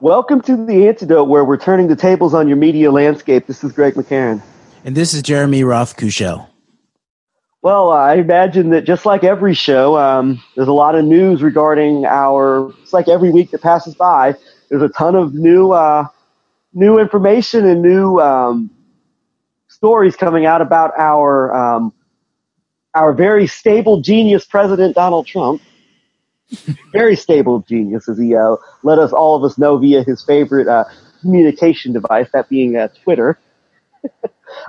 Welcome to The Antidote, where we're turning the tables on your media landscape. This is Greg McCarran. And this is Jeremy Roth-Kushel. Well, I imagine that just like every show, there's a lot of news regarding it's like every week that passes by, there's a ton of new information and new stories coming out about our very stable genius president, Donald Trump. Very stable genius, as he let all of us know via his favorite communication device, that being Twitter.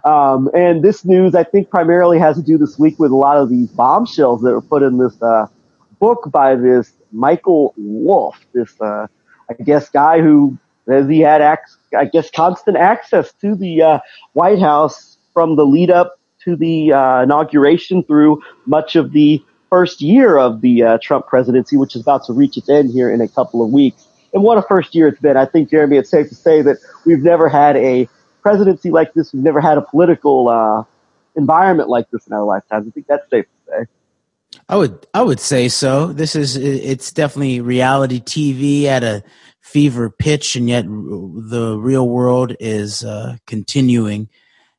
And this news, I think, primarily has to do this week with a lot of these bombshells that were put in this book by this Michael Wolff, this, guy who says he had, constant access to the White House from the lead up to the inauguration through much of the first year of the Trump presidency, which is about to reach its end here in a couple of weeks. And what a first year it's been. I think, Jeremy, it's safe to say that we've never had a presidency like this. We've never had a political environment like this in our lifetimes. I think that's safe to say. I would say so. It's definitely reality TV at a fever pitch, and yet the real world is continuing.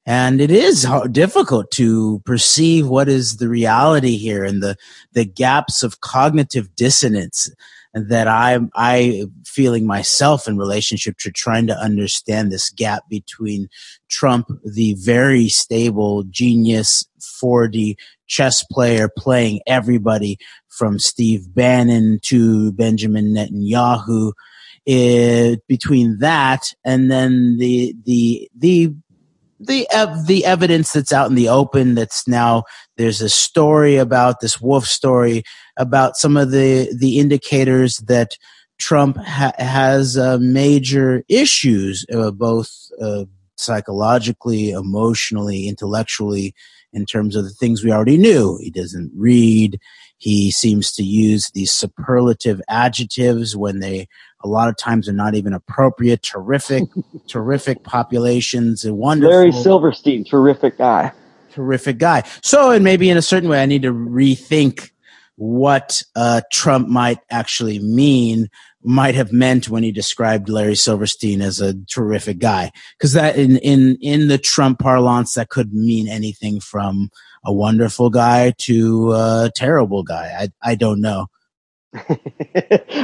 And it is difficult to perceive what is the reality here and the gaps of cognitive dissonance that I feeling myself in relationship to trying to understand this gap between Trump, the very stable genius 4D chess player playing everybody from Steve Bannon to Benjamin Netanyahu, between that and then the evidence that's out in the open. That's now there's a story about this Wolff story about some of the indicators that Trump has major issues, both psychologically, emotionally, intellectually, in terms of the things we already knew. He doesn't read. He seems to use these superlative adjectives when they a lot of times are not even appropriate. Terrific populations. A wonderful Larry Silverstein, terrific guy. So, and maybe in a certain way, I need to rethink what Trump might have meant when he described Larry Silverstein as a terrific guy. Because that in the Trump parlance, that could mean anything from a wonderful guy to a terrible guy. I don't know.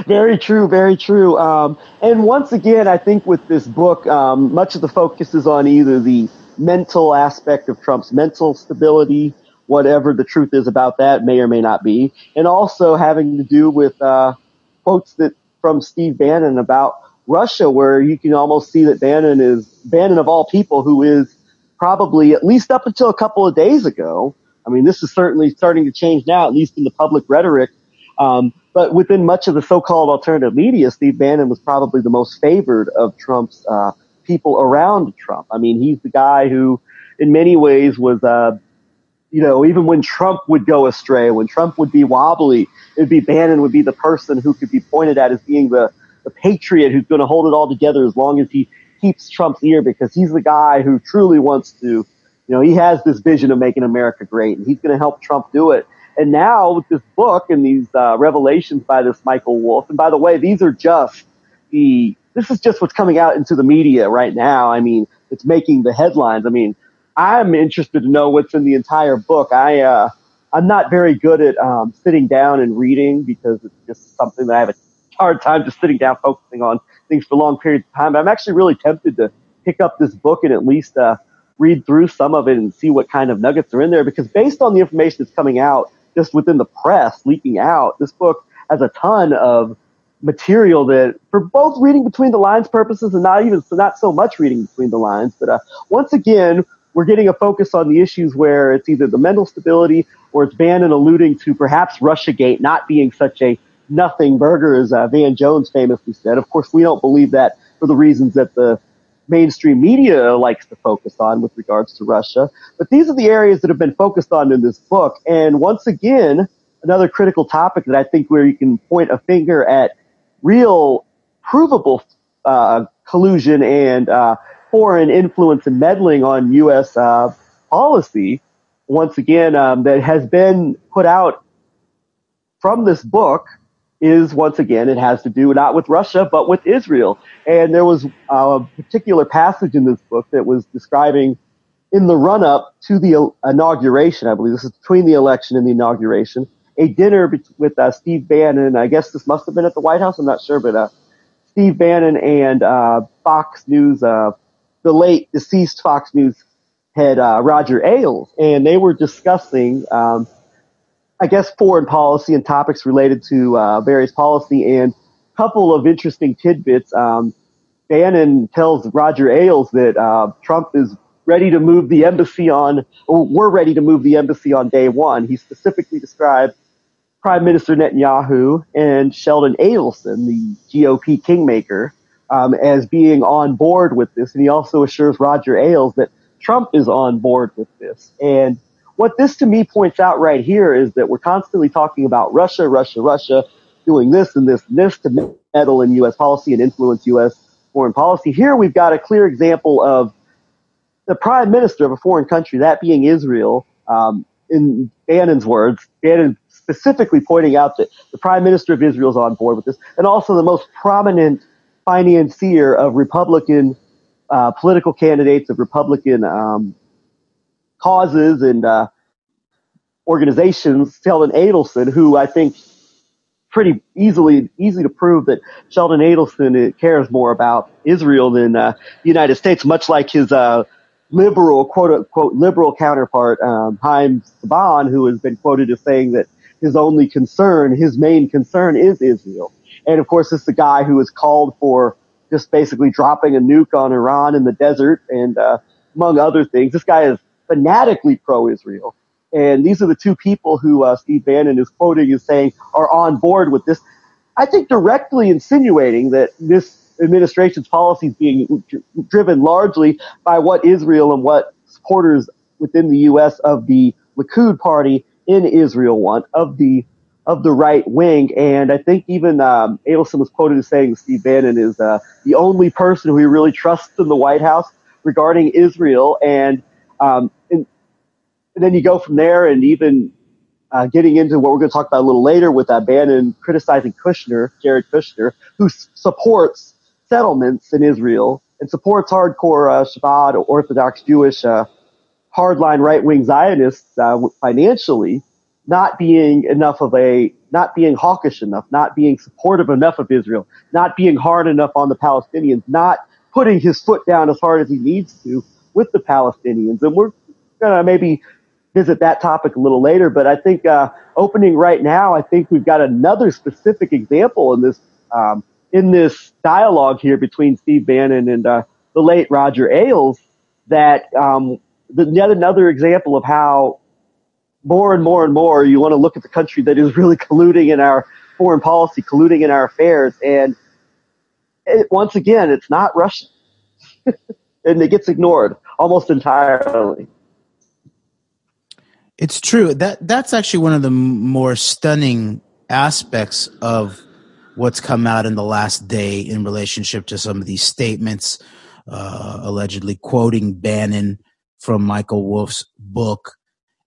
Very true, very true. And once again, I think with this book, much of the focus is on either the mental aspect of Trump's mental stability, whatever the truth is about that may or may not be, and also having to do with quotes from Steve Bannon about Russia, where you can almost see that Bannon of all people, who is probably, at least up until a couple of days ago, I mean, this is certainly starting to change now, at least in the public rhetoric, but within much of the so-called alternative media, Steve Bannon was probably the most favored of Trump's people around Trump. I mean, he's the guy who, in many ways, was, even when Trump would go astray, when Trump would be wobbly, Bannon would be the person who could be pointed at as being the patriot who's going to hold it all together as long as he keeps Trump's ear, because he's the guy who truly wants to, he has this vision of making America great, and he's going to help Trump do it. And now with this book and these revelations by this Michael Wolff, and by the way, this is just what's coming out into the media right now. I mean, it's making the headlines. I mean, I'm interested to know what's in the entire book. I'm not very good at sitting down and reading, because it's just something that I have a hard time just sitting down focusing on things for long periods of time. But I'm actually really tempted to pick up this book and at least read through some of it and see what kind of nuggets are in there, because based on the information that's coming out just within the press leaking out, this book has a ton of material that, for both reading between the lines purposes and not so much reading between the lines. But once again, we're getting a focus on the issues where it's either the mental stability or it's Bannon alluding to perhaps Russiagate not being such a nothing burger as Van Jones famously said. Of course, we don't believe that for the reasons that the mainstream media likes to focus on with regards to Russia. But these are the areas that have been focused on in this book. And once again, another critical topic that I think where you can point a finger at real provable collusion and foreign influence and meddling on U.S. policy, once again, that has been put out from this book is, once again, it has to do not with Russia, but with Israel. And there was a particular passage in this book that was describing in the run-up to the inauguration, I believe this is between the election and the inauguration, a dinner with Steve Bannon. I guess this must have been at the White House. I'm not sure, but Steve Bannon and Fox News, the late deceased Fox News head Roger Ailes, and they were discussing, I guess, foreign policy and topics related to various policy, and a couple of interesting tidbits. Bannon tells Roger Ailes that Trump is ready to move the embassy on, or we're ready to move the embassy on day one. He specifically described Prime Minister Netanyahu and Sheldon Adelson, the GOP kingmaker, as being on board with this. And he also assures Roger Ailes that Trump is on board with this. And what this to me points out right here is that we're constantly talking about Russia, Russia, Russia, doing this and this and this to meddle in U.S. policy and influence U.S. foreign policy. Here we've got a clear example of the prime minister of a foreign country, that being Israel, in Bannon's words, Bannon specifically pointing out that the prime minister of Israel is on board with this, and also the most prominent financier of Republican political candidates, of Republican causes and organizations, Sheldon Adelson, who I think pretty easy to prove that Sheldon Adelson cares more about Israel than the United States, much like his liberal, quote unquote, liberal counterpart, Haim Saban, who has been quoted as saying that his main concern is Israel. And of course, this is the guy who has called for just basically dropping a nuke on Iran in the desert, and among other things. This guy is fanatically pro-Israel. And these are the two people who Steve Bannon is quoting as saying are on board with this. I think directly insinuating that this administration's policy is being driven largely by what Israel and what supporters within the U.S. of the Likud party in Israel want, of the right wing. And I think even Adelson was quoted as saying Steve Bannon is the only person who he really trusts in the White House regarding Israel. And then you go from there, and even getting into what we're going to talk about a little later with Bannon criticizing Jared Kushner, who supports settlements in Israel and supports hardcore Shabbat Orthodox Jewish hardline right-wing Zionists financially, not being hawkish enough, not being supportive enough of Israel, not being hard enough on the Palestinians, not putting his foot down as hard as he needs to with the Palestinians. And we're going to maybe visit that topic a little later, but I think opening right now, I think we've got another specific example in this dialogue here between Steve Bannon and the late Roger Ailes, that yet another example of how more and more and more you want to look at the country that is really colluding in our foreign policy, colluding in our affairs, and once again, it's not Russia, and it gets ignored almost entirely. It's true. That's actually one of the more stunning aspects of what's come out in the last day in relationship to some of these statements, allegedly quoting Bannon from Michael Wolff's book.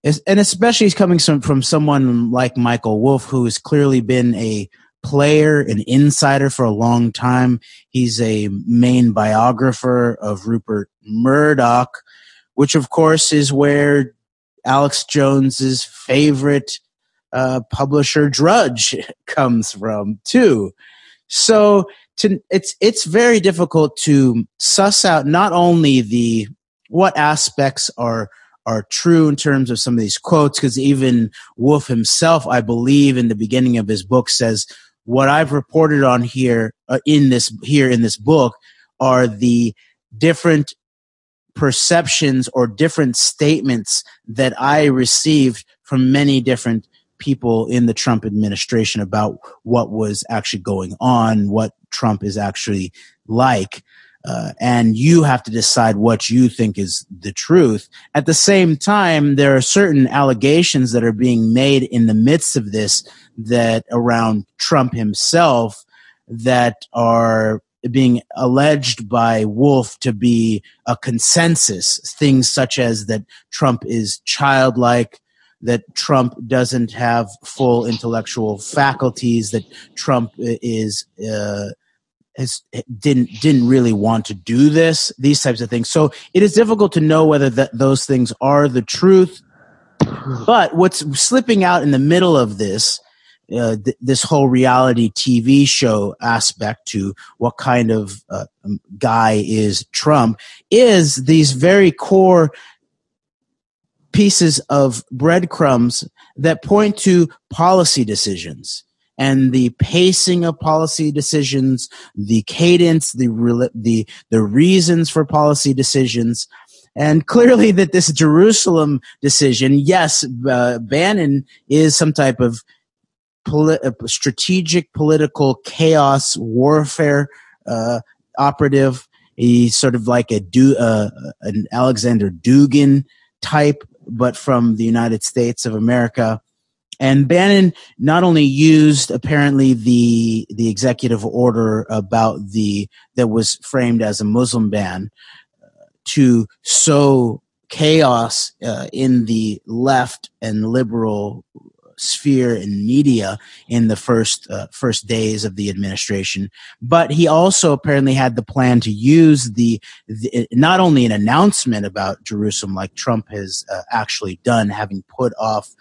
And especially he's coming from someone like Michael Wolff, who has clearly been a player, an insider for a long time. He's a main biographer of Rupert Murdoch, which of course is where Alex Jones's favorite publisher Drudge comes from too. So it's very difficult to suss out not only what aspects are true in terms of some of these quotes, because even Wolff himself, I believe, in the beginning of his book says, what I've reported on here in this book are the different perceptions or different statements that I received from many different people in the Trump administration about what was actually going on, what Trump is actually like. And you have to decide what you think is the truth. At the same time, there are certain allegations that are being made in the midst of this that around Trump himself that are being alleged by Wolff to be a consensus. Things such as that Trump is childlike, that Trump doesn't have full intellectual faculties, that Trump didn't really want to do this, these types of things. So it is difficult to know whether those things are the truth. But what's slipping out in the middle of this, this whole reality TV show aspect to what kind of guy is Trump, is these very core pieces of breadcrumbs that point to policy decisions and the pacing of policy decisions, the cadence, the reasons for policy decisions. And clearly that this Jerusalem decision, yes, Bannon is some type of strategic political chaos warfare operative. He's sort of like an Alexander Dugin type, but from the United States of America. And Bannon not only used apparently the executive order about that was framed as a Muslim ban to sow chaos in the left and liberal sphere and media in the first days of the administration, but he also apparently had the plan to use the not only an announcement about Jerusalem, like Trump has actually done, having put off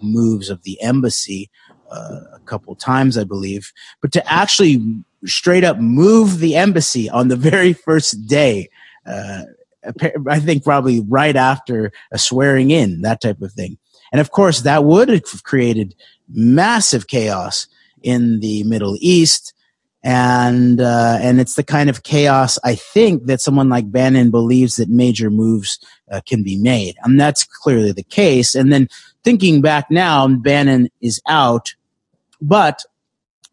moves of the embassy a couple times, I believe, but to actually straight up move the embassy on the very first day. I think probably right after a swearing in, that type of thing. And of course, that would have created massive chaos in the Middle East. And it's the kind of chaos, I think, that someone like Bannon believes that major moves can be made. And that's clearly the case. And then thinking back now, Bannon is out, but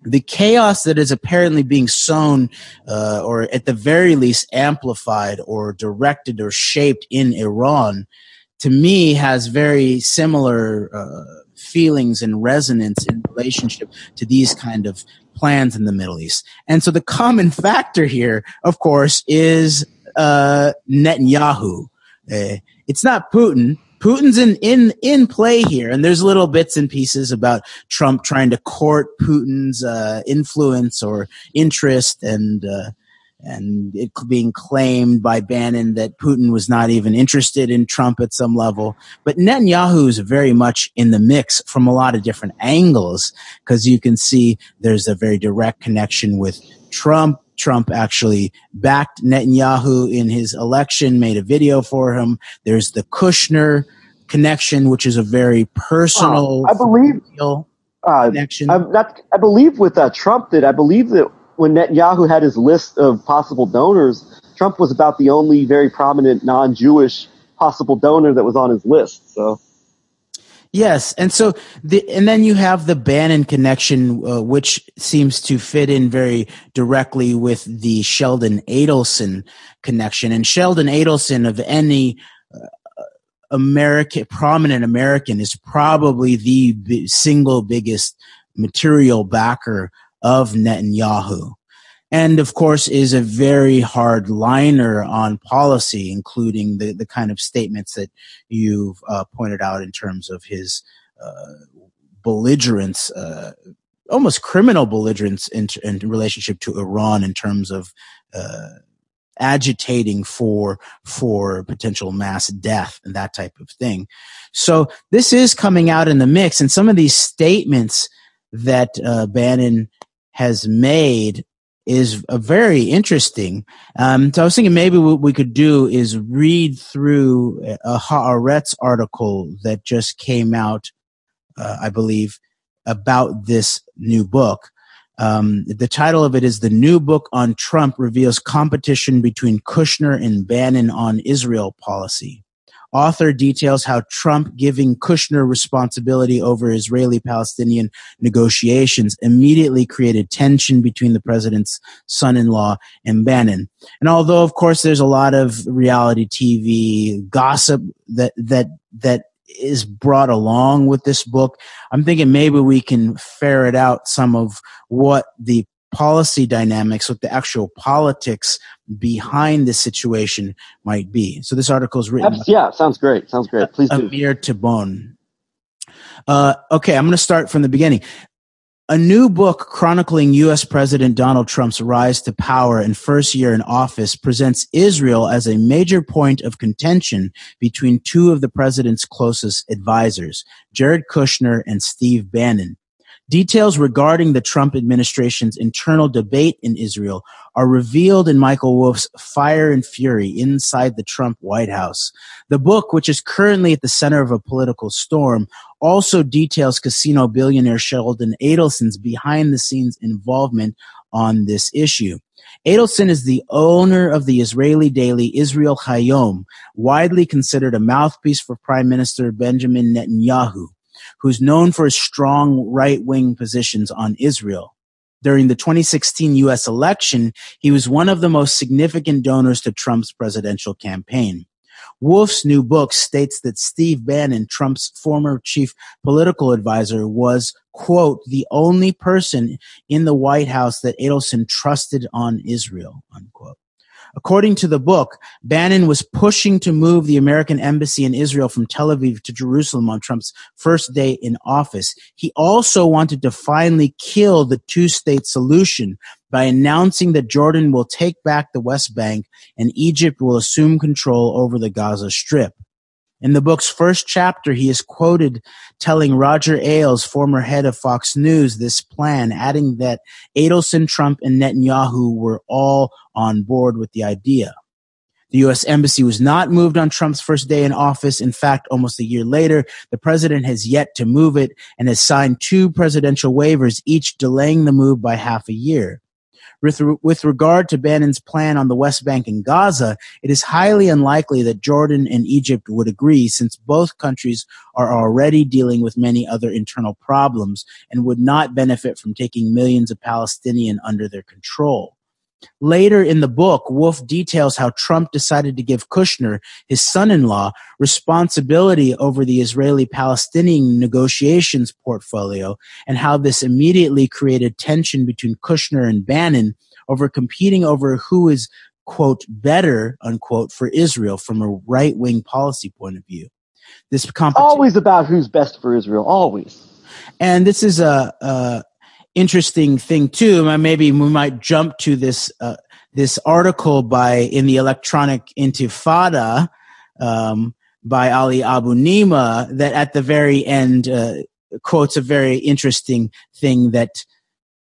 the chaos that is apparently being sown, or at the very least amplified or directed or shaped in Iran, to me has very similar feelings and resonance in relationship to these kind of plans in the Middle East. And so the common factor here, of course, is Netanyahu. It's not Putin. Putin's in play here, and there's little bits and pieces about Trump trying to court Putin's influence or interest, and it being claimed by Bannon that Putin was not even interested in Trump at some level. But Netanyahu is very much in the mix from a lot of different angles, because you can see there's a very direct connection with Trump. Trump actually backed Netanyahu in his election, made a video for him. There's the Kushner connection, which is a very personal, connection. I believe with Trump that I believe that when Netanyahu had his list of possible donors, Trump was about the only very prominent non-Jewish possible donor that was on his list. So. Yes, and so and then you have the Bannon connection, which seems to fit in very directly with the Sheldon Adelson connection. And Sheldon Adelson, of any prominent American, is probably the single biggest material backer of Netanyahu. And of course is a very hard liner on policy, including the kind of statements that you've pointed out in terms of his belligerence, almost criminal belligerence in relationship to Iran, in terms of agitating for potential mass death and that type of thing. So this is coming out in the mix, and some of these statements that Bannon has made is very interesting. So I was thinking maybe what we could do is read through a Haaretz article that just came out, I believe, about this new book. The title of it is "The New Book on Trump Reveals Competition Between Kushner and Bannon on Israel Policy." Author details how Trump giving Kushner responsibility over Israeli-Palestinian negotiations immediately created tension between the president's son-in-law and Bannon. And although, of course, there's a lot of reality TV gossip that is brought along with this book, I'm thinking maybe we can ferret out some of what the policy dynamics, what the actual politics behind this situation might be. So this article is written. Yeah, sounds great. Sounds great. Please do. Amir Tibon. Okay, I'm going to start from the beginning. A new book chronicling U.S. President Donald Trump's rise to power and first year in office presents Israel as a major point of contention between two of the president's closest advisors, Jared Kushner and Steve Bannon. Details regarding the Trump administration's internal debate in Israel are revealed in Michael Wolff's Fire and Fury Inside the Trump White House. The book, which is currently at the center of a political storm, also details casino billionaire Sheldon Adelson's behind-the-scenes involvement on this issue. Adelson is the owner of the Israeli daily Israel Hayom, widely considered a mouthpiece for Prime Minister Benjamin Netanyahu, who's known for his strong right-wing positions on Israel. During the 2016 U.S. election, he was one of the most significant donors to Trump's presidential campaign. Wolff's new book states that Steve Bannon, Trump's former chief political advisor, was, quote, the only person in the White House that Adelson trusted on Israel, unquote. According to the book, Bannon was pushing to move the American embassy in Israel from Tel Aviv to Jerusalem on Trump's first day in office. He also wanted to finally kill the two-state solution by announcing that Jordan will take back the West Bank and Egypt will assume control over the Gaza Strip. In the book's first chapter, he is quoted telling Roger Ailes, former head of Fox News, this plan, adding that Adelson, Trump, and Netanyahu were all on board with the idea. The U.S. Embassy was not moved on Trump's first day in office. In fact, almost a year later, the president has yet to move it and has signed 2 presidential waivers, each delaying the move by half a year. With regard to Bannon's plan on the West Bank and Gaza, it is highly unlikely that Jordan and Egypt would agree, since both countries are already dealing with many other internal problems and would not benefit from taking millions of Palestinians under their control. Later in the book, Wolff details how Trump decided to give Kushner, his son-in-law, responsibility over the Israeli-Palestinian negotiations portfolio, and how this immediately created tension between Kushner and Bannon over competing over who is, quote, better, unquote, for Israel from a right-wing policy point of view. This always about who's best for Israel, always. And this is a interesting thing too. Maybe we might jump to this article in the Electronic Intifada by Ali Abu Nima that at the very end quotes a very interesting thing, that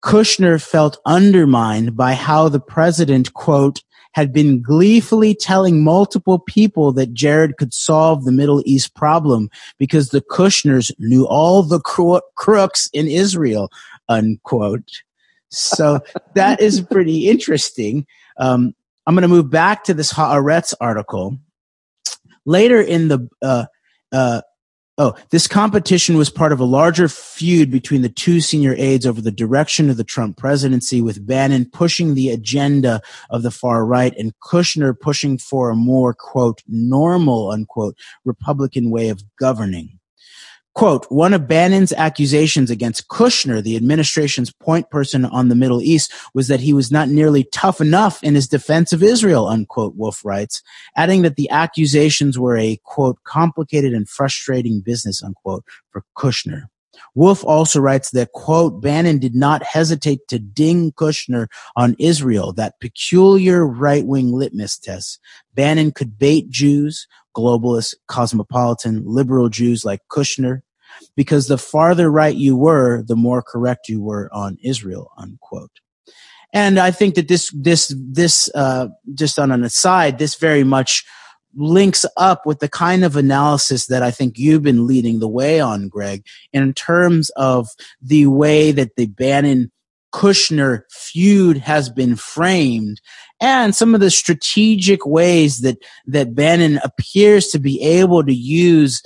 Kushner felt undermined by how the president, quote, had been gleefully telling multiple people that Jared could solve the Middle East problem because the Kushners knew all the crooks in Israel, unquote. So that is pretty interesting. I'm going to move back to this Haaretz article. Later in this competition was part of a larger feud between the two senior aides over the direction of the Trump presidency, with Bannon pushing the agenda of the far right and Kushner pushing for a more, quote, normal, unquote, Republican way of governing. Quote, one of Bannon's accusations against Kushner, the administration's point person on the Middle East, was that he was not nearly tough enough in his defense of Israel, unquote, Wolff writes, adding that the accusations were a, quote, complicated and frustrating business, unquote, for Kushner. Wolff also writes that, quote, Bannon did not hesitate to ding Kushner on Israel, that peculiar right-wing litmus test. Bannon could bait Jews, globalist, cosmopolitan, liberal Jews like Kushner, because the farther right you were, the more correct you were on Israel, unquote. And I think that this just on an aside, this very much links up with the kind of analysis that I think you've been leading the way on, Greg, in terms of the way that the Bannon-Kushner feud has been framed, and some of the strategic ways that Bannon appears to be able to use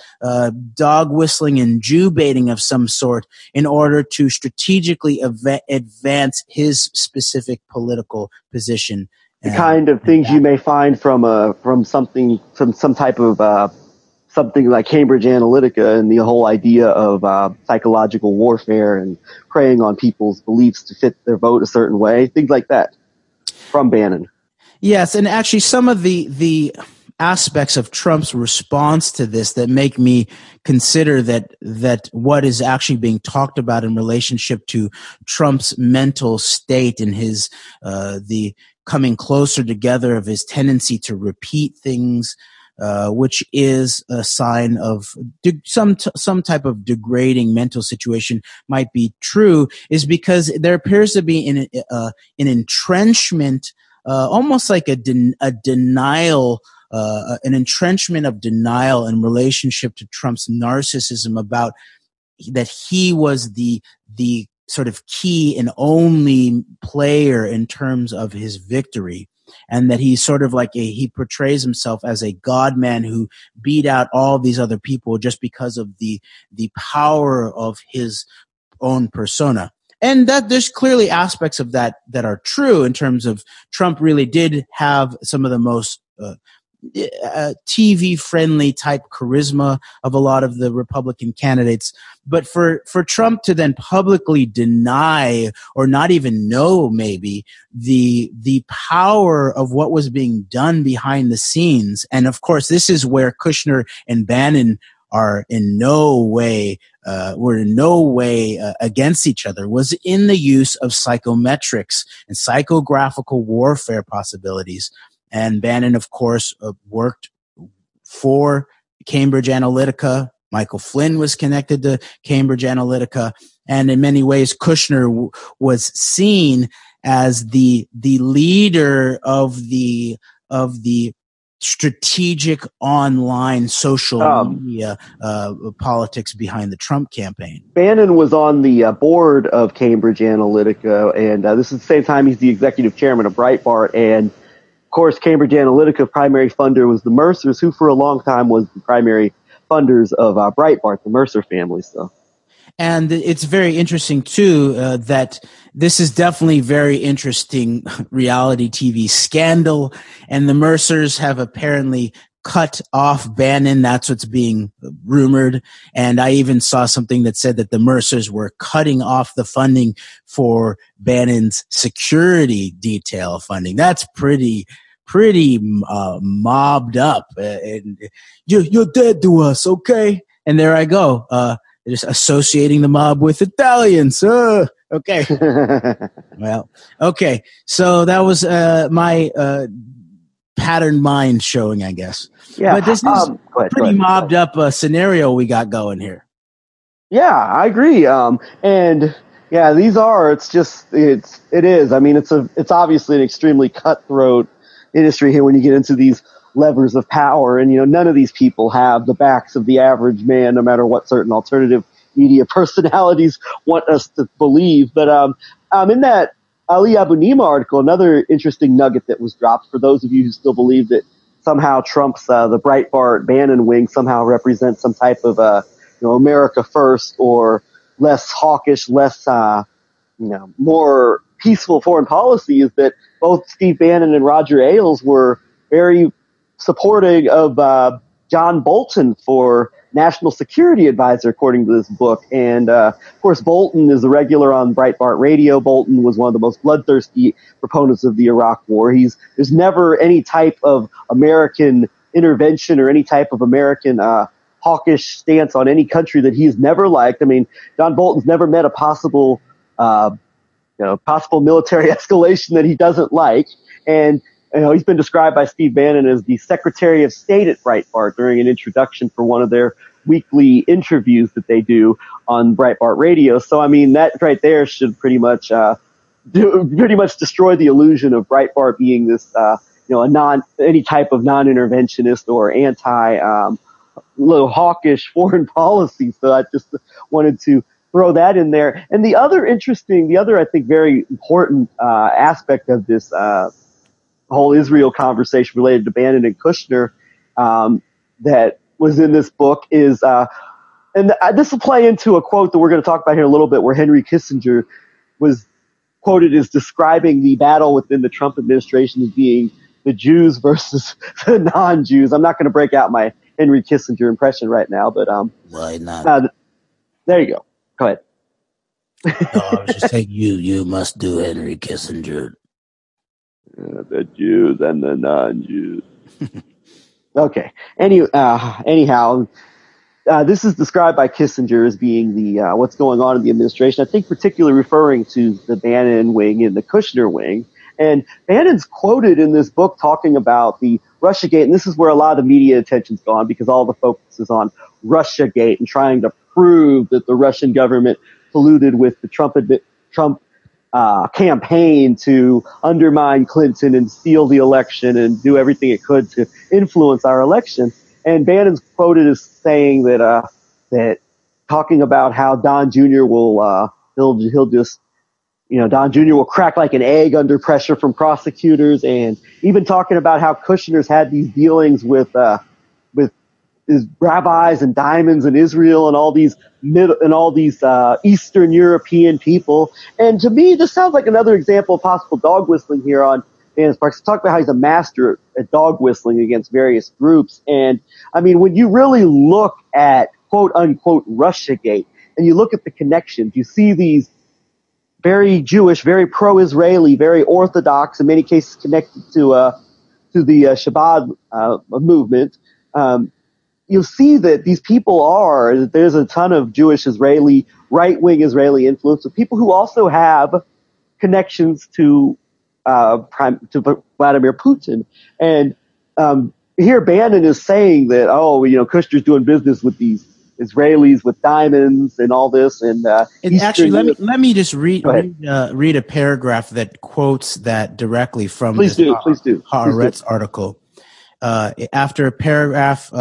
dog whistling and Jew baiting of some sort in order to strategically advance his specific political position. The kind of things you may find from some type of something like Cambridge Analytica, and the whole idea of psychological warfare and preying on people's beliefs to fit their vote a certain way, things like that from Bannon. Yes, and actually some of the aspects of Trump's response to this that make me consider that what is actually being talked about in relationship to Trump's mental state and his the coming closer together of his tendency to repeat things, which is a sign of some type of degrading mental situation might be true, is because there appears to be an entrenchment, almost like a denial, an entrenchment of denial in relationship to Trump's narcissism about that he was the sort of key and only player in terms of his victory. And that he's sort of like he portrays himself as a God man who beat out all these other people just because of the power of his own persona. And that there's clearly aspects of that are true in terms of Trump really did have some of the most TV friendly type charisma of a lot of the Republican candidates. But for Trump to then publicly deny or not even know maybe the power of what was being done behind the scenes. And of course, this is where Kushner and Bannon are in no way against each other, was in the use of psychometrics and psychographical warfare possibilities. And Bannon, of course, worked for Cambridge Analytica. Michael Flynn was connected to Cambridge Analytica. And in many ways, Kushner was seen as the leader of the strategic online social media politics behind the Trump campaign. Bannon was on the board of Cambridge Analytica, and this is the same time he's the executive chairman of Breitbart. And of course, Cambridge Analytica primary funder was the Mercers, who for a long time was the primary funders of Breitbart, the Mercer family. So, and it's very interesting too that this is definitely very interesting reality TV scandal, and the Mercers have apparently cut off Bannon. That's what's being rumored. And I even saw something that said that the Mercers were cutting off the funding for Bannon's security detail funding. That's pretty mobbed up. And you're dead to us, okay? And there I go, just associating the mob with Italians. Okay. Well, okay. So that was my patterned mind showing, I guess. Yeah. But this is pretty mobbed up scenario we got going here. Yeah, I agree. And yeah, these are. It is. I mean, it's obviously an extremely cutthroat industry here when you get into these levers of power, and none of these people have the backs of the average man, no matter what certain alternative media personalities want us to believe. But in that Ali Abu Nima article, another interesting nugget that was dropped for those of you who still believe that somehow Trump's the Breitbart Bannon wing somehow represents some type of America first or less hawkish, less more peaceful foreign policy, is that both Steve Bannon and Roger Ailes were very supporting of John Bolton for National Security Advisor, according to this book. And, of course, Bolton is a regular on Breitbart Radio. Bolton was one of the most bloodthirsty proponents of the Iraq War. There's never any type of American intervention or any type of American hawkish stance on any country that he's never liked. I mean, John Bolton's never met a possible military escalation that he doesn't like. And he's been described by Steve Bannon as the Secretary of State at Breitbart during an introduction for one of their weekly interviews that they do on Breitbart Radio. So, I mean, that right there should pretty much destroy the illusion of Breitbart being this, any type of non-interventionist or little hawkish foreign policy. So I just wanted to throw that in there. And the other I think very important aspect of this whole Israel conversation related to Bannon and Kushner that was in this book is, and this will play into a quote that we're going to talk about here in a little bit, where Henry Kissinger was quoted as describing the battle within the Trump administration as being the Jews versus the non-Jews. I'm not going to break out my Henry Kissinger impression right now, but why not? There you go. Go ahead. No, I was just saying you must do Henry Kissinger. The Jews and the non-Jews. Okay. Anyhow, this is described by Kissinger as being the what's going on in the administration. I think particularly referring to the Bannon wing and the Kushner wing. And Bannon's quoted in this book talking about the Russiagate, and this is where a lot of the media attention's gone because all the focus is on Russiagate and trying to prove that the Russian government colluded with the Trump campaign to undermine Clinton and steal the election and do everything it could to influence our election. And Bannon's quoted as saying that talking about how Don Jr. will he'll just Don Jr. will crack like an egg under pressure from prosecutors, and even talking about how Kushner's had these dealings with his rabbis and diamonds in Israel and all these Eastern European people. And to me, this sounds like another example of possible dog whistling here on Bannon's part. Talk about how he's a master at dog whistling against various groups. And I mean, when you really look at quote unquote Russiagate and you look at the connections, you see these very Jewish, very pro-Israeli, very Orthodox, in many cases connected to the Shabbat movement. You'll see that these people there's a ton of Jewish Israeli, right-wing Israeli influence, but people who also have connections to Vladimir Putin. And here Bannon is saying that, Kushner's doing business with these Israelis with diamonds and all this. And actually, let me just read a paragraph that quotes that directly from please do. Haaretz article. After a paragraph,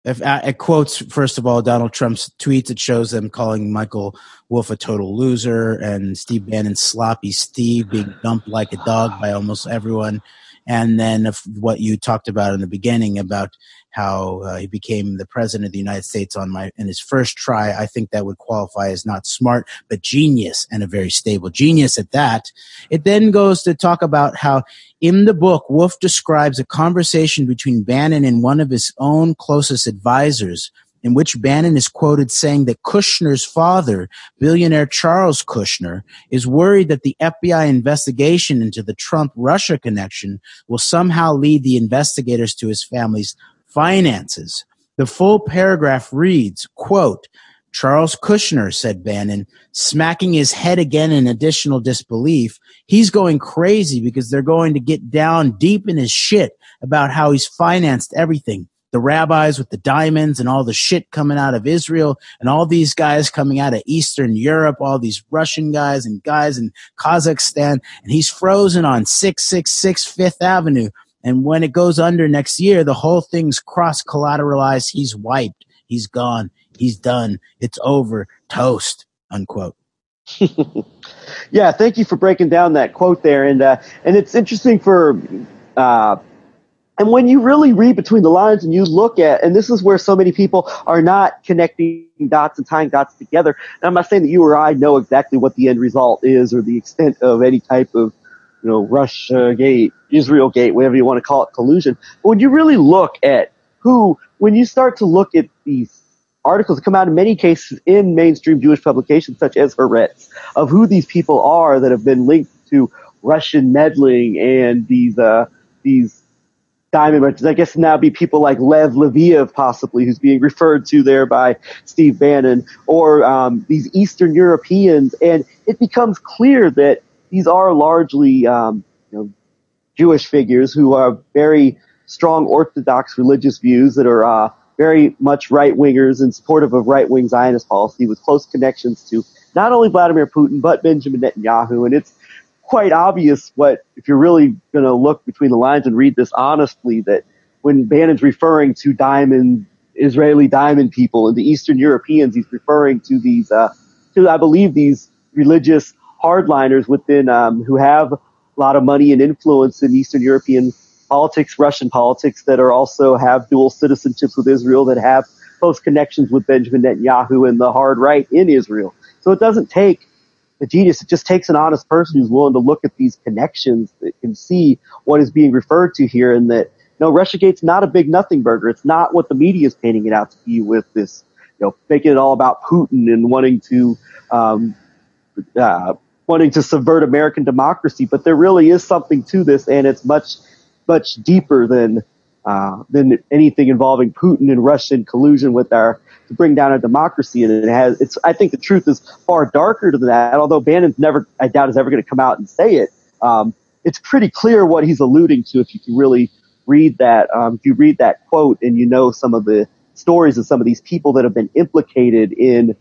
it quotes, first of all, Donald Trump's tweets. It shows them calling Michael Wolff a total loser and Steve Bannon sloppy Steve, being dumped like a dog by almost everyone. And then what you talked about in the beginning about how he became the president of the United States in his first try. I think that would qualify as not smart, but genius, and a very stable genius at that. It then goes to talk about how in the book, Wolff describes a conversation between Bannon and one of his own closest advisors, in which Bannon is quoted saying that Kushner's father, billionaire Charles Kushner, is worried that the FBI investigation into the Trump-Russia connection will somehow lead the investigators to his family's finances. The full paragraph reads, quote, Charles Kushner, said Bannon, smacking his head again in additional disbelief. He's going crazy because they're going to get down deep in his shit about how he's financed everything. The rabbis with the diamonds and all the shit coming out of Israel and all these guys coming out of Eastern Europe, all these Russian guys in Kazakhstan. And he's frozen on 666 Fifth Avenue. And when it goes under next year, the whole thing's cross-collateralized. He's wiped. He's gone. He's done. It's over. Toast, unquote. Yeah, thank you for breaking down that quote there. And it's interesting and when you really read between the lines and you look at, and this is where so many people are not connecting dots and tying dots together. And I'm not saying that you or I know exactly what the end result is or the extent of any type of, Russiagate, Israelgate, whatever you want to call it, collusion. But when you really look at when you start to look at these articles that come out in many cases in mainstream Jewish publications such as Haaretz, of who these people are that have been linked to Russian meddling and these diamond merchants, I guess now be people like Lev Leviev possibly, who's being referred to there by Steve Bannon, or these Eastern Europeans. And it becomes clear that these are largely Jewish figures who are very strong Orthodox religious views that are very much right-wingers and supportive of right-wing Zionist policy with close connections to not only Vladimir Putin, but Benjamin Netanyahu. And it's quite obvious if you're really going to look between the lines and read this honestly, that when Bannon's referring to Israeli diamond people and the Eastern Europeans, he's referring to these, I believe, these religious hardliners within, who have a lot of money and influence in Eastern European politics, Russian politics, that are also have dual citizenships with Israel, that have close connections with Benjamin Netanyahu and the hard right in Israel. So it doesn't take a genius. It just takes an honest person who's willing to look at these connections that can see what is being referred to here, and that, Russiagate's not a big nothing burger. It's not what the media is painting it out to be with this, making it all about Putin and wanting to subvert American democracy. But there really is something to this, and it's much, much deeper than than anything involving Putin and Russian collusion with to bring down our democracy. And I think the truth is far darker than that. Although Bannon I doubt is ever going to come out and say it. It's pretty clear what he's alluding to if you can really read that. If you read that quote and you know some of the stories of some of these people that have been implicated in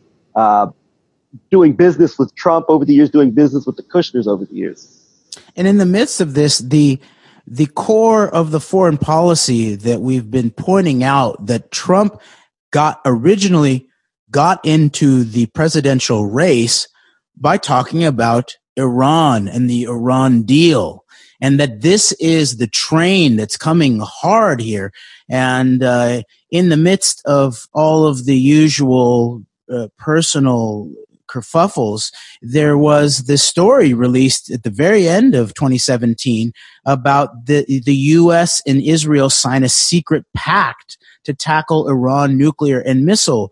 doing business with Trump over the years, doing business with the Kushners over the years. And in the midst of this, the core of the foreign policy that we've been pointing out, that Trump originally got into the presidential race by talking about Iran and the Iran deal, and that this is the train that's coming hard here. And in the midst of all of the usual personal kerfuffles, there was this story released at the very end of 2017 about the U.S. and Israel sign a secret pact to tackle Iran nuclear and missile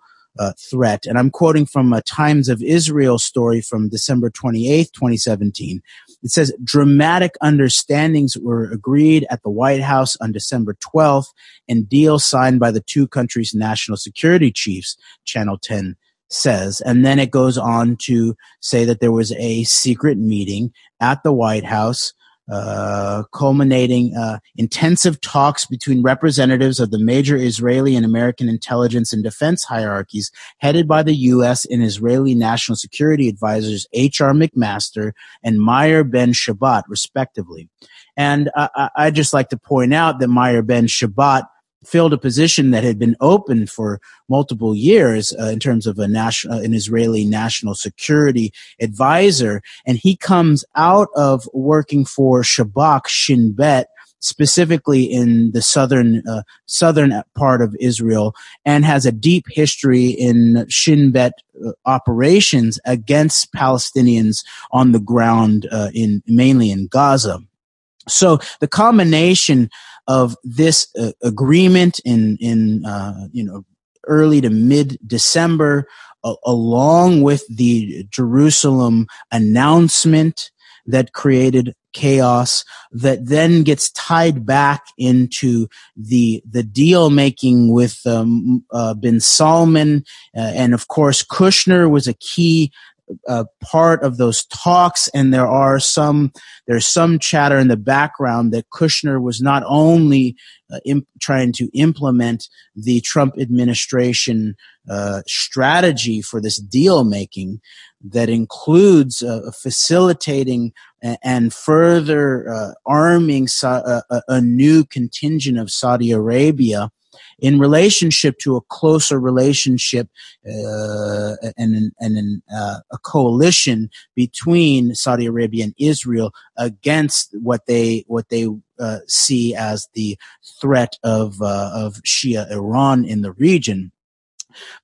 threat. And I'm quoting from a Times of Israel story from December 28th, 2017. It says, dramatic understandings were agreed at the White House on December 12th and deals signed by the two countries' national security chiefs, Channel 10 says. And then it goes on to say that there was a secret meeting at the White House, culminating intensive talks between representatives of the major Israeli and American intelligence and defense hierarchies, headed by the U.S. and Israeli national security advisors H.R. McMaster and Meir Ben Shabbat, respectively. And I'd just like to point out that Meir Ben Shabbat filled a position that had been open for multiple years in terms of an Israeli national security advisor. And he comes out of working for Shabak Shin Bet, specifically in the southern part of Israel, and has a deep history in Shin Bet operations against Palestinians on the ground, mainly in Gaza. So the combination of this agreement in early to mid-December, along with the Jerusalem announcement that created chaos, that then gets tied back into the deal making with bin Salman, and of course Kushner was a key part of those talks, and there's some chatter in the background that Kushner was not only trying to implement the Trump administration strategy for this deal making that includes facilitating and further arming a new contingent of Saudi Arabia in relationship to a closer relationship and a coalition between Saudi Arabia and Israel against what they see as the threat of Shia Iran in the region.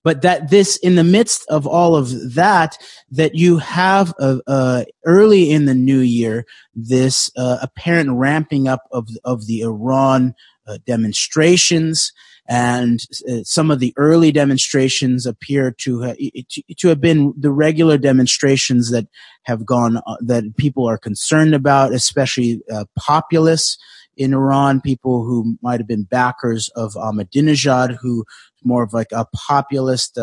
But that this, in the midst of all of that, that you have early in the new year this apparent ramping up of the Iran demonstrations, and some of the early demonstrations appear to have been the regular demonstrations that have gone that people are concerned about, especially populists in Iran, people who might have been backers of Ahmadinejad, who more of like a populist,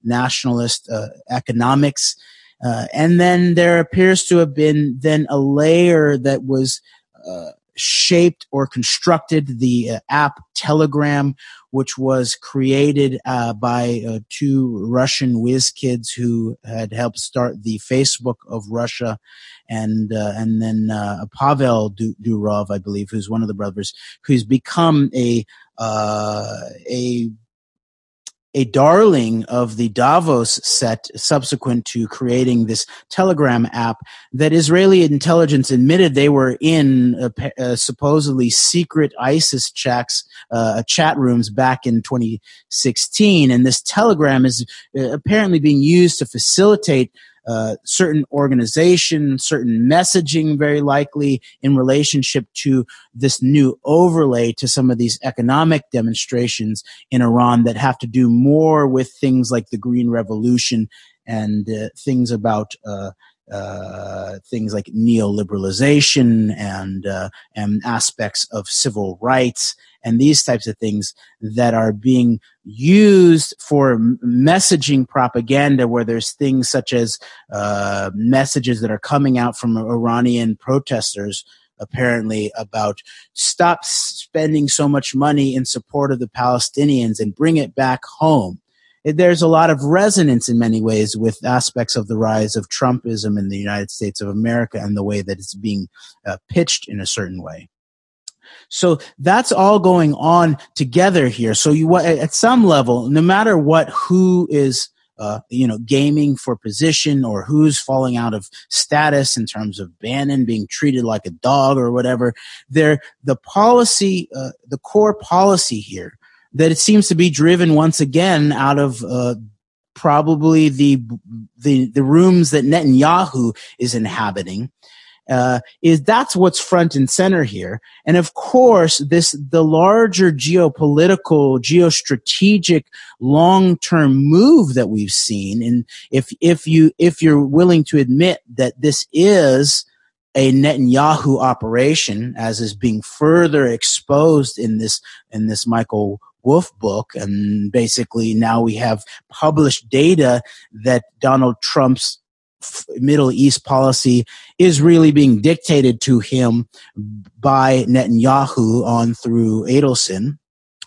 nationalist economics. And then there appears to have been then a layer that was shaped or constructed, the app Telegram, which was created by two Russian whiz kids who had helped start the Facebook of Russia, and then Pavel Durov, I believe, who's one of the brothers, who's become a darling of the Davos set subsequent to creating this Telegram app that Israeli intelligence admitted they were in supposedly secret ISIS chat rooms back in 2016. And this Telegram is apparently being used to facilitate certain organization, certain messaging, very likely in relationship to this new overlay to some of these economic demonstrations in Iran that have to do more with things like the Green Revolution and things about things like neoliberalization and aspects of civil rights and these types of things that are being used for messaging propaganda, where there's things such as messages that are coming out from Iranian protesters apparently about stop spending so much money in support of the Palestinians and bring it back home. There's a lot of resonance in many ways with aspects of the rise of Trumpism in the United States of America and the way that it's being pitched in a certain way. So that's all going on together here. So at some level, no matter who is gaming for position or who's falling out of status in terms of Bannon being treated like a dog or whatever, the policy, the core policy here, that it seems to be driven once again out of probably the rooms that Netanyahu is inhabiting, that's what's front and center here. And of course, the larger geopolitical, geostrategic, long-term move that we've seen, and if you're willing to admit that this is a Netanyahu operation, as is being further exposed in this Michael Wolff book, and basically now we have published data that Donald Trump's Middle East policy is really being dictated to him by Netanyahu on through Adelson,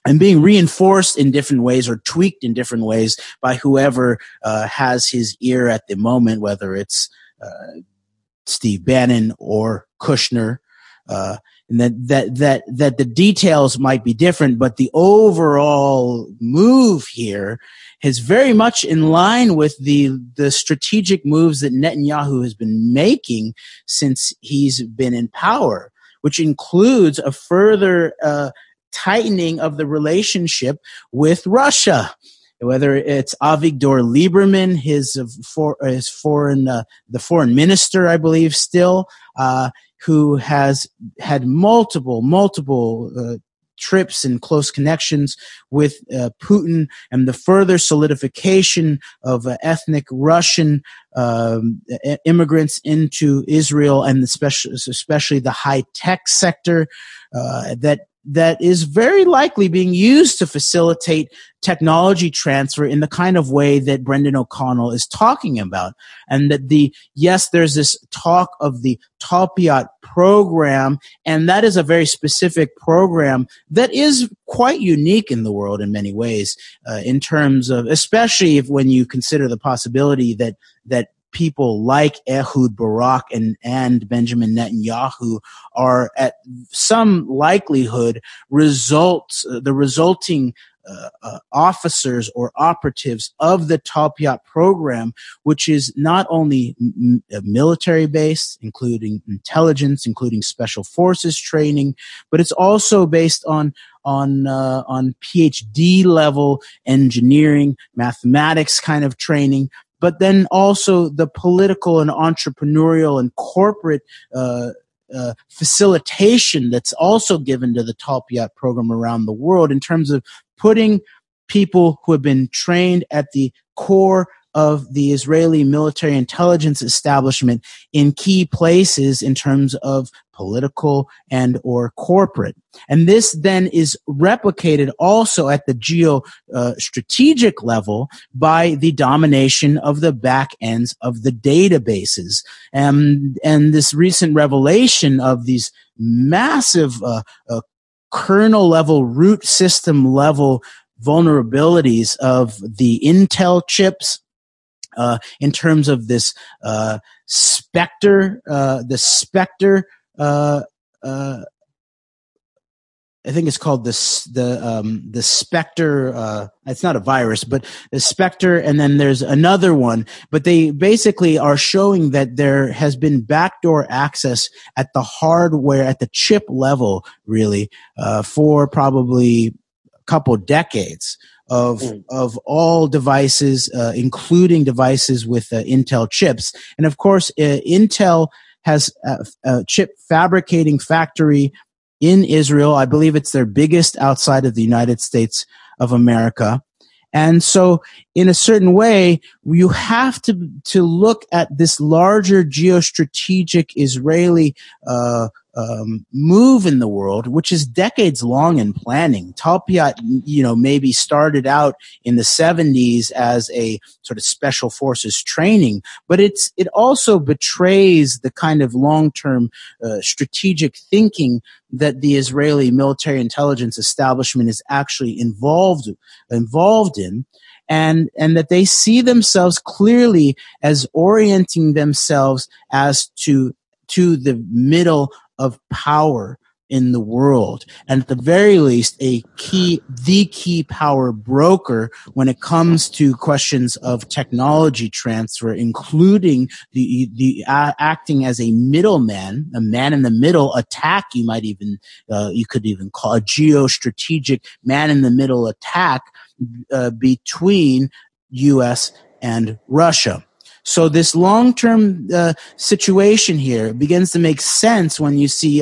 and being reinforced in different ways or tweaked in different ways by whoever has his ear at the moment, whether it's Steve Bannon or Kushner. And that the details might be different, but the overall move here is very much in line with the strategic moves that Netanyahu has been making since he's been in power, which includes a further tightening of the relationship with Russia. Whether it's Avigdor Lieberman, the foreign minister, I believe, still, who has had multiple trips and close connections with Putin, and the further solidification of ethnic Russian immigrants into Israel, and especially the high-tech sector that is very likely being used to facilitate technology transfer in the kind of way that Brendan O'Connell is talking about. And that there's this talk of the Talpiot program, and that is a very specific program that is quite unique in the world in many ways, in terms of, especially when you consider the possibility that people like Ehud Barak and Benjamin Netanyahu are at some likelihood the resulting officers or operatives of the Talpiot program, which is not only military based, including intelligence, including special forces training, but it's also based on PhD level engineering, mathematics kind of training. But then also the political and entrepreneurial and corporate facilitation that's also given to the Talpiot program around the world, in terms of putting people who have been trained at the core of the Israeli military intelligence establishment in key places in terms of political and or corporate. And this then is replicated also at the geostrategic level by the domination of the back ends of the databases. And this recent revelation of these massive kernel level, root system level vulnerabilities of the Intel chips, in terms of this Spectre, I think it's called the Spectre. It's not a virus, but the Spectre, and then there's another one. But they basically are showing that there has been backdoor access at the hardware, at the chip level, really, for probably a couple decades of all devices, including devices with Intel chips. And of course, Intel has a chip fabricating factory in Israel. I believe it's their biggest outside of the United States of America. And so in a certain way, you have to look at this larger geostrategic Israeli move in the world, which is decades long in planning. Talpiot, maybe started out in the 70s as a sort of special forces training, but it also betrays the kind of long-term strategic thinking that the Israeli military intelligence establishment is actually involved in. And that they see themselves clearly as orienting themselves as to the middle of power in the world, and at the very least the key power broker when it comes to questions of technology transfer, including the acting as a middleman, a man in the middle attack. You could even call a geostrategic man in the middle attack between U.S. and Russia. So this long-term situation here begins to make sense when you see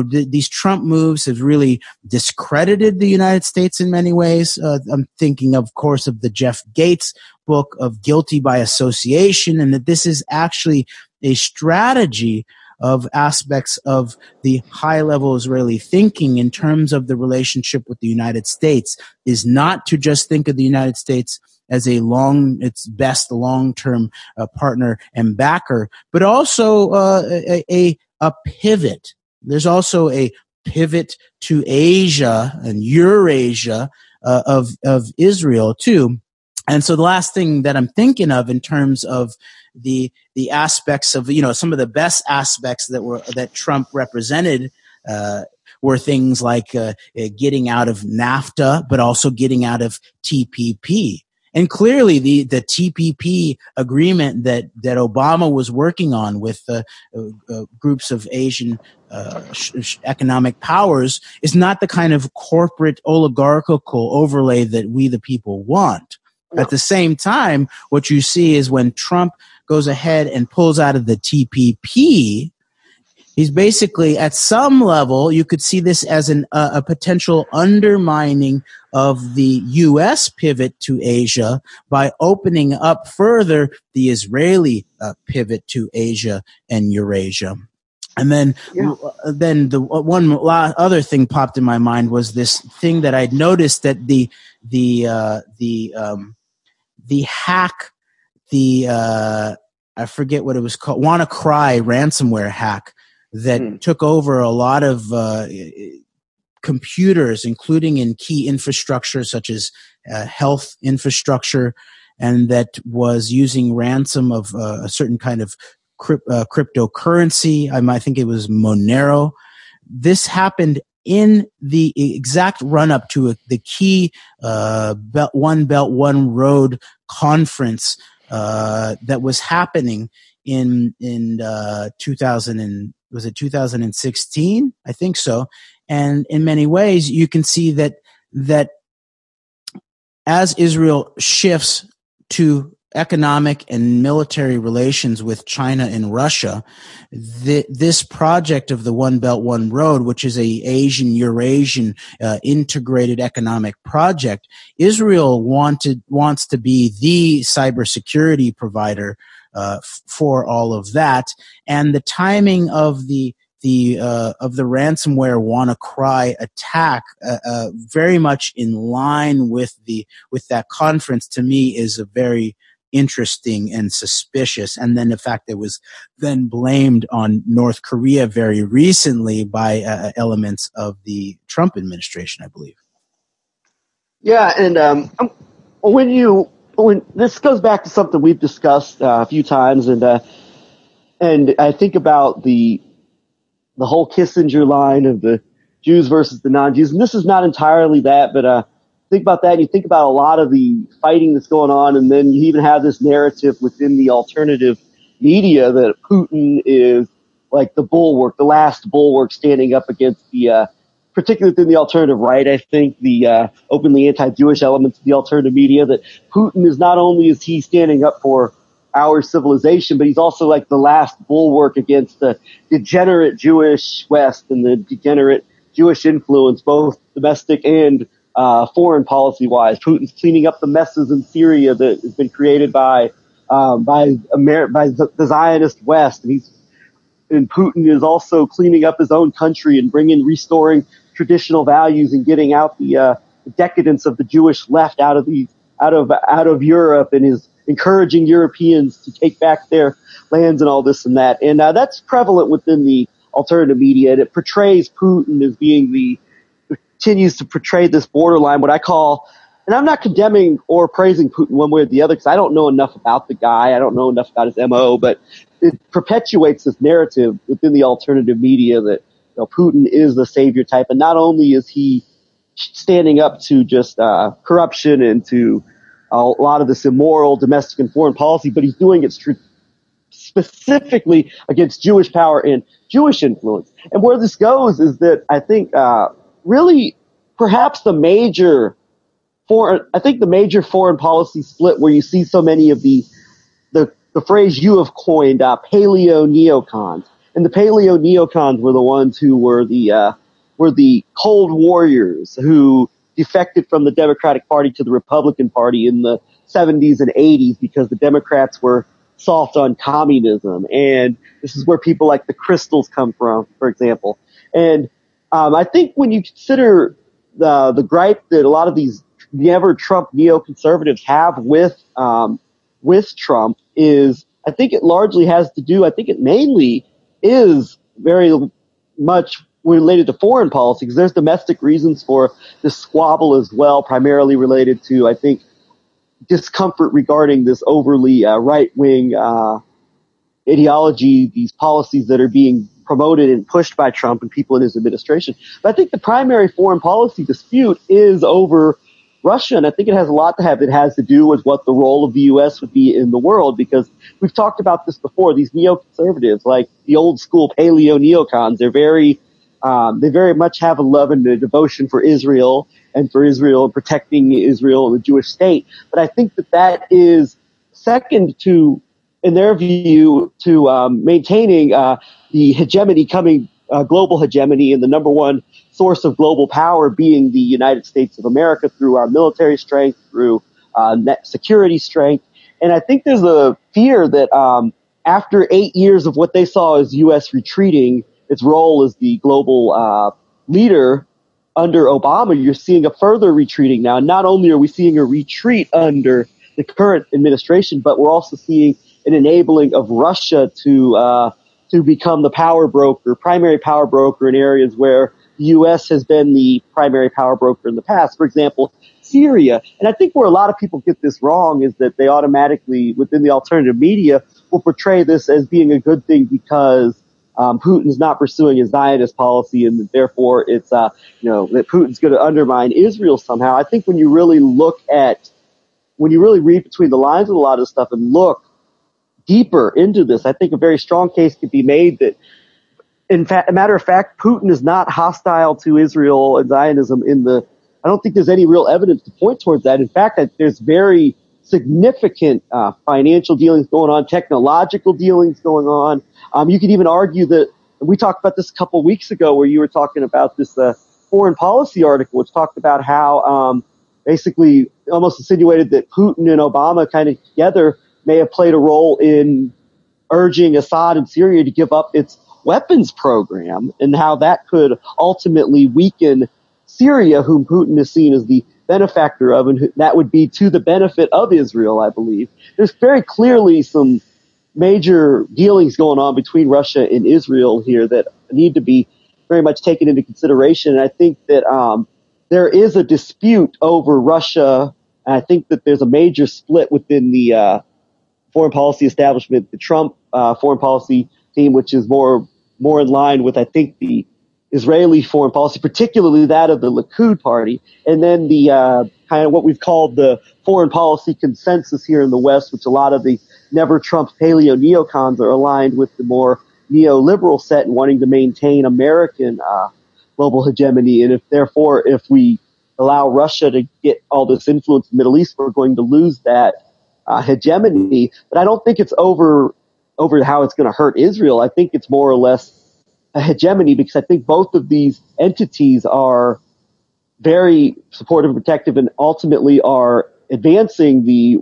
these Trump moves have really discredited the United States in many ways. I'm thinking, of course, of the Jeff Gates book of Guilty by Association, and that this is actually a strategy of aspects of the high-level Israeli thinking in terms of the relationship with the United States is not to just think of the United States as its best long-term partner and backer, but also a pivot. There's also a pivot to Asia and Eurasia of Israel too. And so the last thing that I'm thinking of in terms of the aspects of some of the best aspects that Trump represented were things like getting out of NAFTA, but also getting out of TPP. And clearly, the TPP agreement that Obama was working on with groups of Asian economic powers is not the kind of corporate oligarchical overlay that we the people want. No. At the same time, what you see is when Trump goes ahead and pulls out of the TPP, he's basically, at some level, you could see this as a potential undermining of the U.S. pivot to Asia by opening up further the Israeli pivot to Asia and Eurasia. And then the one other thing popped in my mind was this thing that I'd noticed that the hack, I forget what it was called, WannaCry ransomware hack that took over a lot of computers, including in key infrastructure such as health infrastructure, and that was using ransom of a certain kind of cryptocurrency. I think it was Monero. This happened in the exact run-up to the key One Belt, One Road conference that was happening in 2016? I think so. And in many ways, you can see that as Israel shifts to economic and military relations with China and Russia, this project of the One Belt, One Road, which is a Asian-Eurasian integrated economic project, Israel wants to be the cybersecurity provider for all of that, and the timing of the ransomware WannaCry attack, very much in line with that conference, to me is a very interesting and suspicious. And then the fact that it was then blamed on North Korea very recently by elements of the Trump administration, I believe. Yeah, and when this goes back to something we've discussed a few times, and I think about the whole Kissinger line of the Jews versus the non-Jews, and this is not entirely that, but think about that, and you think about a lot of the fighting that's going on, and then you even have this narrative within the alternative media that Putin is like the bulwark, the last bulwark standing up against the particularly within the alternative right, I think the openly anti-Jewish elements of the alternative media, that Putin is not only is he standing up for our civilization, but he's also like the last bulwark against the degenerate Jewish West and the degenerate Jewish influence, both domestic and foreign policy wise. Putin's cleaning up the messes in Syria that has been created by the Zionist West, and Putin is also cleaning up his own country and restoring traditional values and getting out the decadence of the Jewish left out of Europe, and is encouraging Europeans to take back their lands and all this and that. And that's prevalent within the alternative media. And it portrays Putin as being continues to portray this borderline, what I call, and I'm not condemning or praising Putin one way or the other because I don't know enough about the guy. I don't know enough about his MO, but it perpetuates this narrative within the alternative media that Putin is the savior type. And not only is he standing up to just corruption and to a lot of this immoral domestic and foreign policy, but he's doing it specifically against Jewish power and Jewish influence. And where this goes is that I think really perhaps the major foreign policy split where you see so many of the phrase you have coined, paleo neocons. And the paleo neocons were the ones who were the Cold Warriors who defected from the Democratic Party to the Republican Party in the 70s and 80s because the Democrats were soft on communism. And this is where people like the Crystals come from, for example. And I think when you consider the gripe that a lot of these never-Trump neoconservatives have with Trump is, I think it largely has to do, I think it mainly is very much related to foreign policy, because there's domestic reasons for this squabble as well, primarily related to, I think, discomfort regarding this overly right-wing ideology, these policies that are being promoted and pushed by Trump and people in his administration. But I think the primary foreign policy dispute is over Russia, and I think it has a lot to do with what the role of the U.S. would be in the world, because we've talked about this before. These neoconservatives, like the old school paleo neocons, they very much have a love and a devotion for Israel and protecting Israel and the Jewish state. But I think that is second to, in their view, to maintaining the hegemony global hegemony, and the number one source of global power being the United States of America through our military strength, through net security strength. And I think there's a fear that after 8 years of what they saw as U.S. retreating its role as the global leader under Obama, you're seeing a further retreating now. And not only are we seeing a retreat under the current administration, but we're also seeing an enabling of Russia to become the primary power broker in areas where the U.S. has been the primary power broker in the past. For example, Syria. And I think where a lot of people get this wrong is that they automatically, within the alternative media, will portray this as being a good thing because Putin's not pursuing a Zionist policy, and that therefore it's that Putin's going to undermine Israel somehow. I think when you really read between the lines of a lot of this stuff and look deeper into this, I think a very strong case could be made that, in fact, a matter of fact, Putin is not hostile to Israel and Zionism I don't think there's any real evidence to point towards that. In fact, there's very significant financial dealings going on, technological dealings going on. You could even argue that, and we talked about this a couple of weeks ago where you were talking about this foreign policy article, which talked about how basically almost insinuated that Putin and Obama kind of together may have played a role in urging Assad and Syria to give up its weapons program, and how that could ultimately weaken Syria, whom Putin is seen as the benefactor of, and that would be to the benefit of Israel, I believe. There's very clearly some major dealings going on between Russia and Israel here that need to be very much taken into consideration. And I think that there is a dispute over Russia, and I think that there's a major split within the foreign policy establishment, the Trump foreign policy team, which is more in line with, I think, the Israeli foreign policy, particularly that of the Likud party, and then the kind of what we've called the foreign policy consensus here in the West, which a lot of the never-Trump paleo neocons are aligned with the more neoliberal set and wanting to maintain American global hegemony. And if we allow Russia to get all this influence in the Middle East, we're going to lose that hegemony. But I don't think it's over how it's going to hurt Israel. I think it's more or less a hegemony, because I think both of these entities are very supportive and protective, and ultimately are advancing the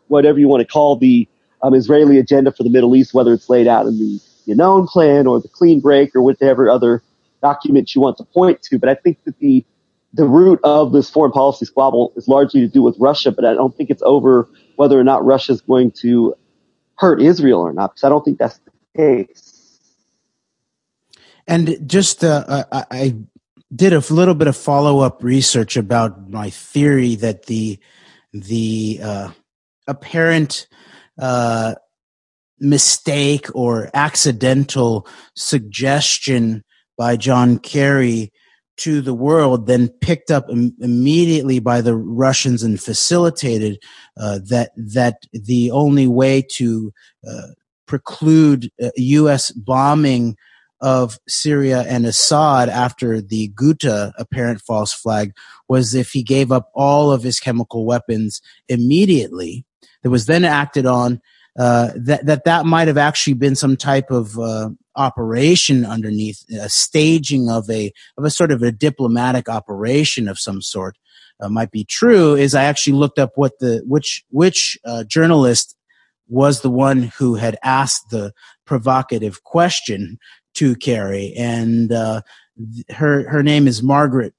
whatever you want to call the Israeli agenda for the Middle East, whether it's laid out in the Yanon plan or the clean break or whatever other documents you want to point to. But I think that the root of this foreign policy squabble is largely to do with Russia, but I don't think it's over whether or not Russia is going to hurt Israel or not, because I don't think that's the case. And just I did a little bit of follow-up research about my theory that the apparent mistake or accidental suggestion by John Kerry to the world, then picked up immediately by the Russians and facilitated that the only way to preclude U.S. bombing of Syria and Assad after the Ghouta apparent false flag was if he gave up all of his chemical weapons immediately. That was then acted on. That might have actually been some type of operation underneath, a staging of a sort of a diplomatic operation of some sort. Might be true. Is I actually looked up which journalist was the one who had asked the provocative question to Kerry, and her name is Margaret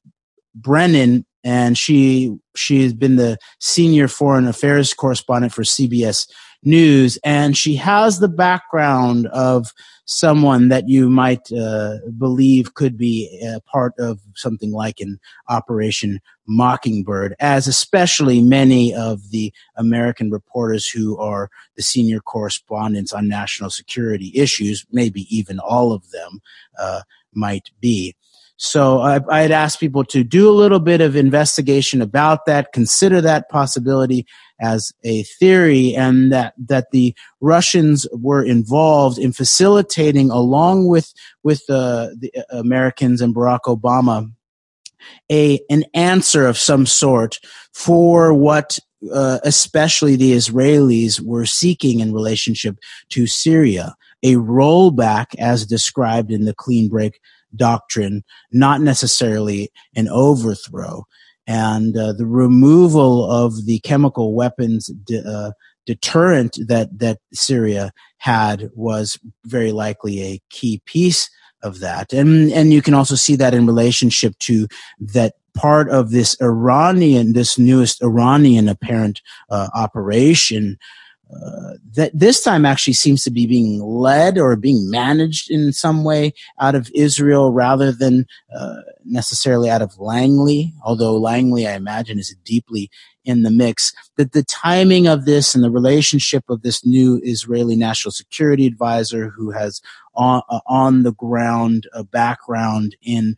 Brennan, and she has been the senior foreign affairs correspondent for CBS News, and she has the background of someone that you might believe could be a part of something like an Operation Mockingbird, as especially many of the American reporters who are the senior correspondents on national security issues, maybe even all of them might be. So I had asked people to do a little bit of investigation about that, consider that possibility as a theory, and that the Russians were involved in facilitating, along with the Americans and Barack Obama, an answer of some sort for what especially the Israelis were seeking in relationship to Syria, a rollback as described in the clean break doctrine, not necessarily an overthrow. And the removal of the chemical weapons deterrent that Syria had was very likely a key piece of that. And you can also see that in relationship to that part of this newest Iranian apparent operation, that this time actually seems to be being led or being managed in some way out of Israel rather than necessarily out of Langley, although Langley, I imagine, is deeply in the mix. That the timing of this and the relationship of this new Israeli national security advisor who has on the ground a background in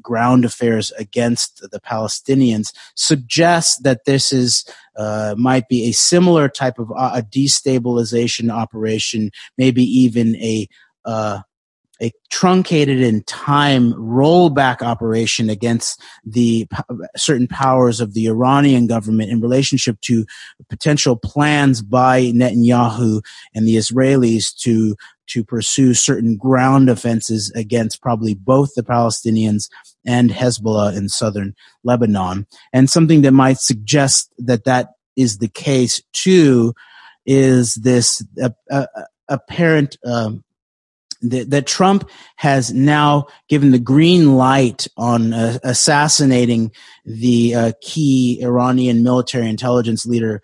ground affairs against the Palestinians suggests that this is might be a similar type of a destabilization operation, maybe even a truncated in time rollback operation against the certain powers of the Iranian government in relationship to potential plans by Netanyahu and the Israelis to pursue certain ground offenses against probably both the Palestinians and Hezbollah in southern Lebanon. And something that might suggest that is the case too is this apparent that Trump has now given the green light on assassinating the key Iranian military intelligence leader.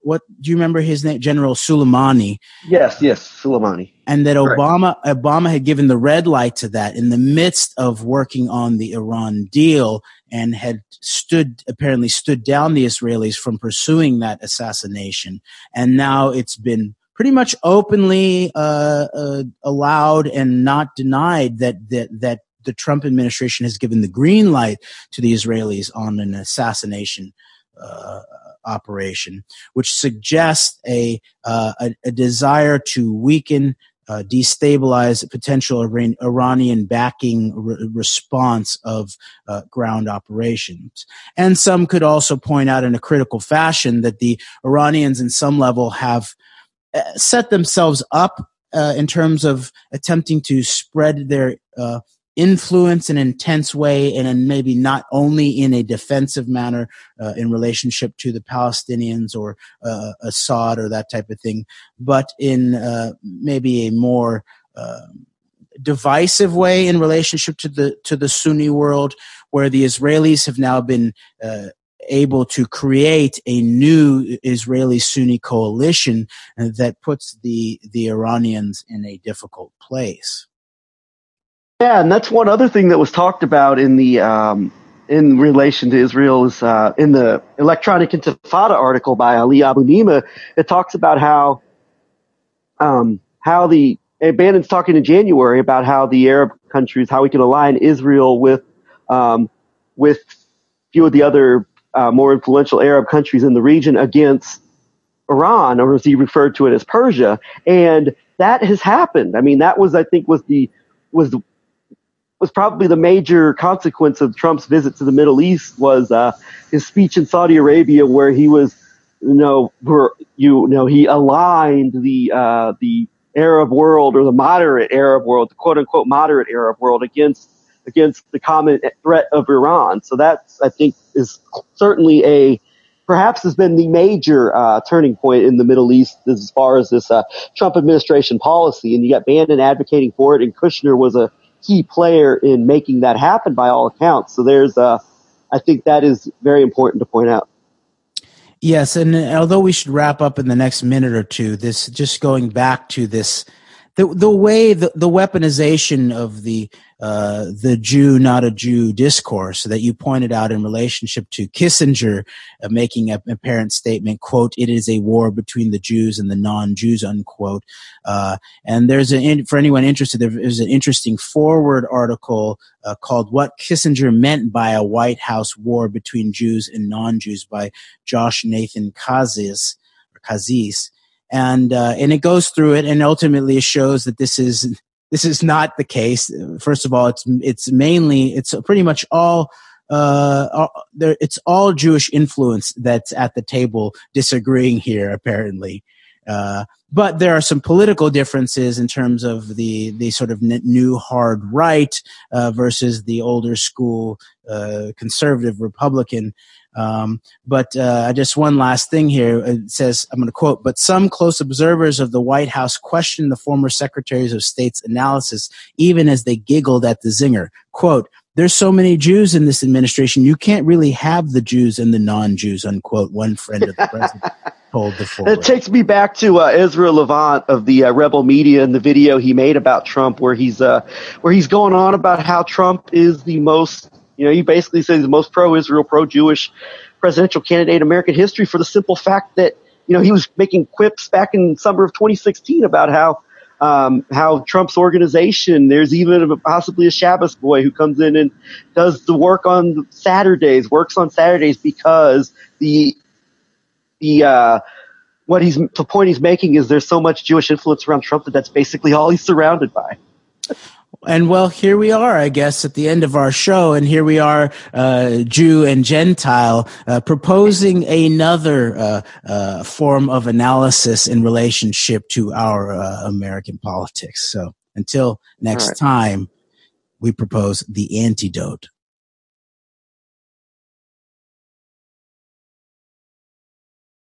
What do you remember his name? General Soleimani. Yes, Soleimani. And that Obama had given the red light to that in the midst of working on the Iran deal, and had apparently stood down the Israelis from pursuing that assassination. And now it's been pretty much openly allowed and not denied that the Trump administration has given the green light to the Israelis on an assassination operation, which suggests a desire to weaken, destabilize a potential Iranian backing response of ground operations. And some could also point out in a critical fashion that the Iranians in some level have set themselves up in terms of attempting to spread their influence in an intense way, and maybe not only in a defensive manner in relationship to the Palestinians or Assad or that type of thing, but in maybe a more divisive way in relationship to the Sunni world, where the Israelis have now been able to create a new Israeli-Sunni coalition that puts the Iranians in a difficult place. Yeah, and that's one other thing that was talked about in the in relation to Israel is in the Electronic Intifada article by Ali Abu Nima. It talks about how Bannon's talking in January about how the Arab countries, how we can align Israel with few of the other more influential Arab countries in the region against Iran, or as he referred to it as Persia, and that has happened. I mean, that was, I think, was probably the major consequence of Trump's visit to the Middle East was his speech in Saudi Arabia, where he was, he aligned the Arab world, or the moderate Arab world, the quote unquote moderate Arab world, against the common threat of Iran. So that's, I think, is certainly perhaps has been the major turning point in the Middle East as far as this Trump administration policy. And you got Bannon advocating for it, and Kushner was a key player in making that happen by all accounts. So I think that is very important to point out. Yes, and although we should wrap up in the next minute or two, this just going back to this, the way the weaponization of the Jew not a Jew discourse that you pointed out in relationship to Kissinger making a apparent statement, quote, "It is a war between the Jews and the non-Jews," unquote. And for anyone interested, there's an interesting forward article called "What Kissinger Meant by a White House War Between Jews and Non-Jews" by Josh Nathan Kazis. And it goes through it, and ultimately it shows that this is not the case. First of all, it's pretty much all it's all Jewish influence that's at the table disagreeing here, apparently. But there are some political differences in terms of the sort of new hard right versus the older school conservative Republican. But just one last thing here. It says, I'm going to quote, "But some close observers of the White House questioned the former secretaries of state's analysis, even as they giggled at the zinger. Quote, 'There's so many Jews in this administration, you can't really have the Jews and the non-Jews,' unquote," one friend of the president told the forward. It takes me back to Ezra Levant of the Rebel Media and the video he made about Trump, where he's going on about how Trump is the most, he basically says the most pro-Israel, pro-Jewish presidential candidate in American history, for the simple fact that, he was making quips back in summer of 2016 about how Trump's organization, there's even possibly a Shabbos boy who comes in and does the work on Saturdays, because the point he's making is there's so much Jewish influence around Trump that's basically all he's surrounded by. And well, here we are, I guess, at the end of our show, and here we are, Jew and Gentile, proposing another form of analysis in relationship to our American politics. So until next time, we propose the antidote.